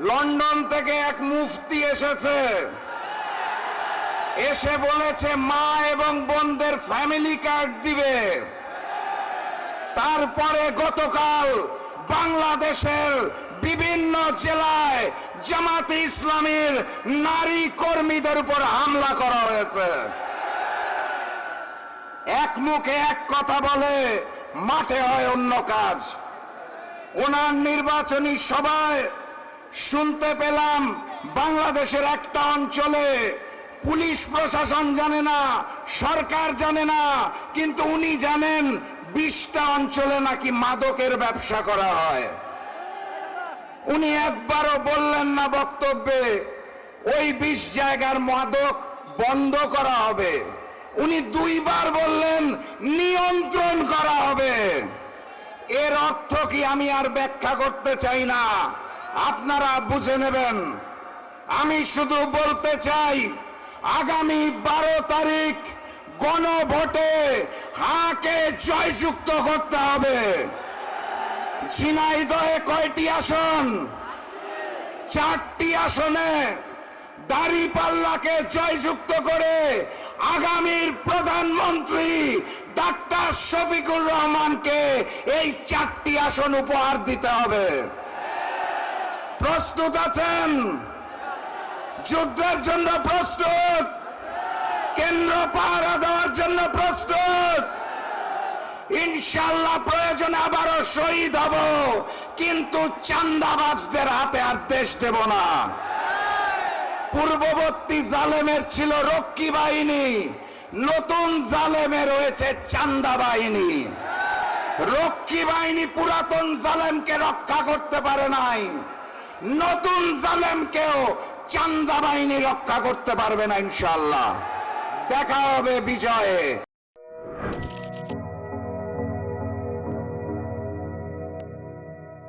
London থেকে এক মুফতি এসেছে, এসে বলেছে মা এবং বোনদের ফ্যামিলি কার্ড দিবে। তারপরে গতকাল বাংলাদেশের বিভিন্ন জেলায় জামাতে ইসলামীর নারী কর্মীদের উপর হামলা করা হয়েছে। এক মুখে এক কথা বলে, মাঠে হয় অন্য কাজ। ওনার নির্বাচনী সভায় শুনতে পেলাম বাংলাদেশের একটা অঞ্চলে পুলিশ প্রশাসন জানে না, সরকার জানে না, কিন্তু উনি জানেন 20টা অঞ্চলে নাকি মাদকের ব্যবসা করা হয়। উনি একবারও বললেন না বক্তব্যে ওই 20 জায়গার মাদক বন্ধ করা হবে। উনি 2 বার বললেন নিয়ন্ত্রণ করা হবে। এর অর্থ কি আমি আর ব্যাখ্যা করতে চাই না, আপনারা বুঝে নেবেন। আমি শুধু বলতে চাই, আগামী 12 তারিখ গণভোটে হাকে জয়যুক্ত করতে হবে। ঝিনাইদহে কয়টি আসন? 4টি আসনে দাঁড়িপাল্লাকে জয়যুক্ত করে আগামীর প্রধানমন্ত্রী ডাক্তার শফিকুর রহমানকে এই 4টি আসন উপহার দিতে হবে। প্রস্তুত আছেন? যুদ্ধের জন্য প্রস্তুত? কেন্দ্র পাহারা দেওয়ার জন্য প্রস্তুত? ইনশাআল্লাহ প্রয়োজনে আবারও শহীদ হব, কিন্তু চাঁদাবাজদের হাতে আর দেশ দেব না। পূর্ববর্তী জালেমের ছিল রক্ষী বাহিনী, নতুন জালেমে রয়েছে চাঁদা বাহিনী। রক্ষী বাহিনী পুরাতন জালেমকে রক্ষা করতে পারে নাই, নতুন জালেমকেও চাঁদা বাহিনী রক্ষা করতে পারবে না। ইনশাআল্লাহ দেখা হবে বিজয়ে।